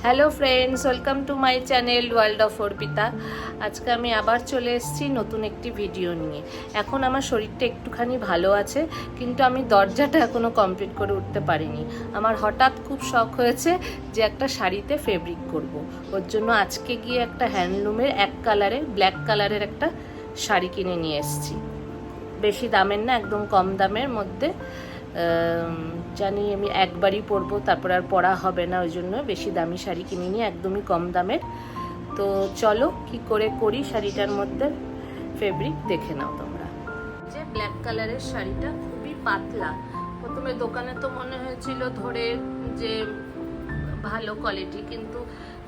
Hello friends, welcome to my channel world of Arpita. আজকে আমি আবার চলে এসেছি নতুন একটি ভিডিও নিয়ে। এখন আমার শরীরটা একটুখানি ভালো আছে, কিন্তু আমি দরজাটা এখনও কমপ্লিট করে উঠতে পারিনি। আমার হঠাৎ খুব শখ হয়েছে যে একটা শাড়িতে ফেব্রিক করব। ওর জন্য আজকে গিয়ে একটা হ্যান্ডলুমের ব্ল্যাক কালারের একটা শাড়ি কিনে নিয়ে এসেছি। বেশি দামের না, একদম কম দামের মধ্যে। জানি আমি একবারই পরবো, তারপর আর পরা হবে না, ওই জন্য বেশি দামি শাড়ি কিনিনি, একদমই কম দামের। তো চলো কি করে করি শাড়িটার মধ্যে ফেব্রিক দেখে নাও তোমরা। যে ব্ল্যাক কালারের শাড়িটা খুবই পাতলা। প্রথমে দোকানে তো মনে হয়েছিল ধরে যে ভালো কোয়ালিটি, কিন্তু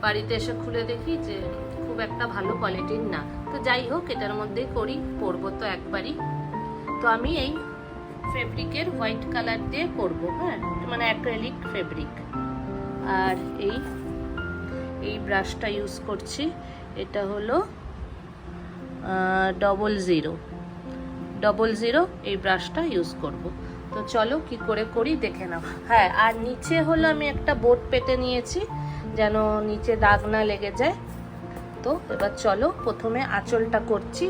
বাড়িতে এসে খুলে দেখি যে খুব একটা ভালো কোয়ালিটির না। তো যাই হোক, এটার মধ্যেই করি, পরবো তো একবারই। তো আমি এই ফেব্রিকের হোয়াইট কালার দিয়ে করব, হ্যাঁ, মানে অ্যাক্রিলিক ফেব্রিক। আর এই ব্রাশটা ইউজ করছি, এটা হলো 00 এই ব্রাশটা ইউজ করব। তো চলো কি করে করি দেখে নাও। হ্যাঁ, আর নিচে হলো আমি একটা বোর্ড পেতে নিয়েছি যেন নিচে দাগ না লেগে যায়। তো এবার চলো প্রথমে আঁচলটা করছি,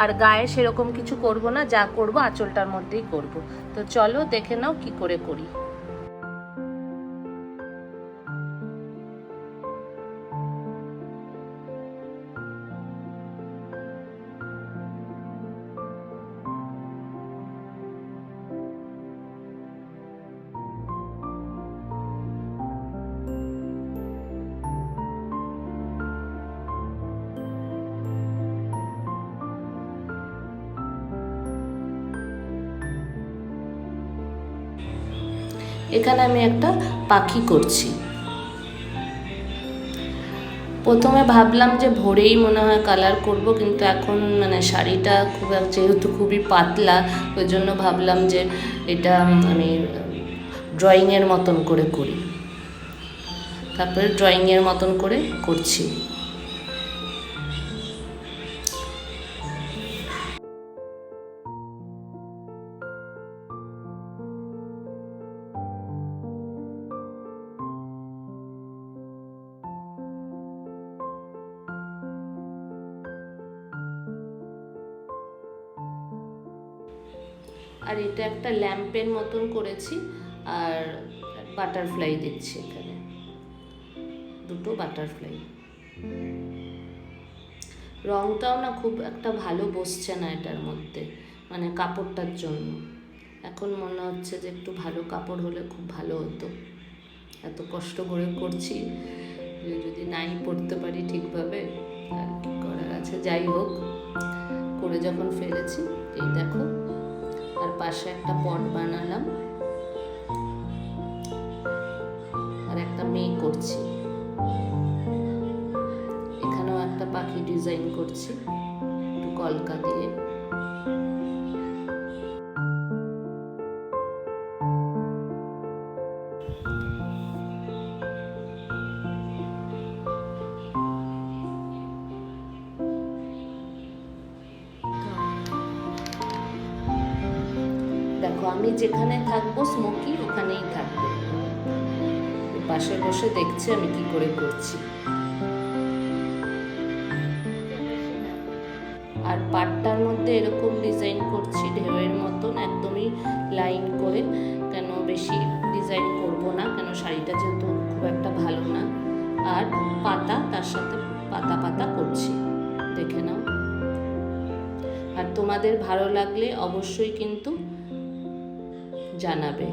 আর গায়ে সেরকম কিছু করব না, যা করব আঁচলটার মধ্যেই করব। তো চলো দেখে নাও কি করে করি। এখানে আমি একটা পাখি করছি। প্রথমে ভাবলাম যে ভোরেই মনে হয় কালার করব, কিন্তু এখন মানে শাড়িটা যেহেতু খুবই পাতলা, ওই জন্য ভাবলাম যে এটা আমি ড্রয়িংয়ের মতন করে করি। তারপরে ড্রয়িংয়ের মতন করে করছি। আর এটা একটা ল্যাম্পের মতন করেছি, আর বাটারফ্লাই দিচ্ছি এখানে, দুটো বাটারফ্লাই। রংটাও না খুব একটা ভালো বসছে না এটার মধ্যে, মানে কাপড়টার জন্য। এখন মনে হচ্ছে যে একটু ভালো কাপড় হলে খুব ভালো হতো। এত কষ্ট করে করছি, যদি নাই পরতে পারি ঠিকভাবে আর কি করার আছে। যাই হোক, করে যখন ফেলেছি, এই দেখো। আর পাশে একটা পট বানালাম, আর একটা মেয়ে করছি। এখানেও একটা পাখি ডিজাইন করছি একটু কলকা দিয়ে। দেখো, আমি যেখানে থাকবো স্মোকি ওখানেই থাকবে। পাশে বসে দেখছে আমি কি করে করছি। আর পাটটার মধ্যে এরকম ডিজাইন করছি ঢেউয়ের মতন, একদমই লাইন করে, কেন বেশি ডিজাইন করব না, কেন শাড়িটা যেহেতু খুব একটা ভালো না। আর পাতা, তার সাথে পাতা পাতা করছি, দেখে নাও। আর তোমাদের ভালো লাগলে অবশ্যই কিন্তু জানাবে।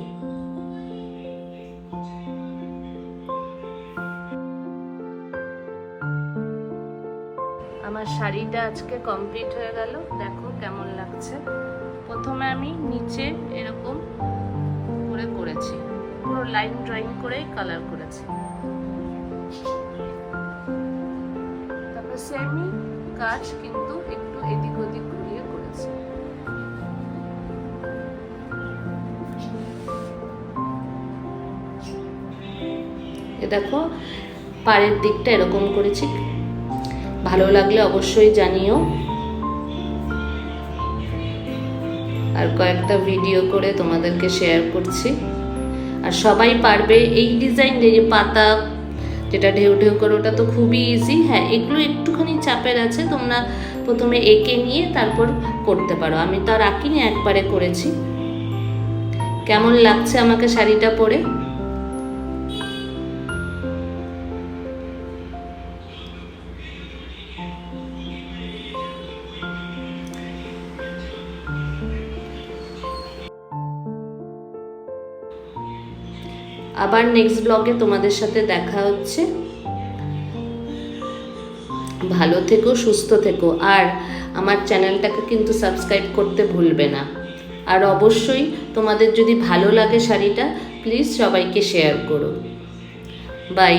আমার শাড়িটা আজকে কমপ্লিট হয়ে গেল, দেখো কেমন লাগছে। প্রথমে আমি নিচে এরকম করে করেছি, পুরো লাইন ড্রয়িং করেই কালার করেছি। তারপর সেমি কাজ কিন্তু একটু এদিক ওদিক ঘুরিয়ে করেছি। দেখো, পাড়ের দিকটা এরকম করেছি। ভালো লাগলে অবশ্যই জানিও। আর কয়েকটা ভিডিও করে তোমাদেরকে শেয়ার করছি। আর সবাই পারবে এই ডিজাইন, যে পাতা যেটা ঢেউ ঢেউ করে ওটা তো খুবই ইজি। হ্যাঁ, এগুলো একটুখানি চাপের আছে, তোমরা প্রথমে এঁকে নিয়ে তারপর করতে পারো। আমি তো আর আঁকিনি, একবারে করেছি। কেমন লাগছে আমাকে শাড়িটা পরে? আবার নেক্সট ব্লগে তোমাদের সাথে দেখা হচ্ছে। ভালো থেকো, সুস্থ থেকো, আর আমার চ্যানেলটাকে কিন্তু সাবস্ক্রাইব করতে ভুলবে না। আর অবশ্যই তোমাদের যদি ভালো লাগে শাড়িটা, প্লিজ সবাইকে শেয়ার করো। বাই।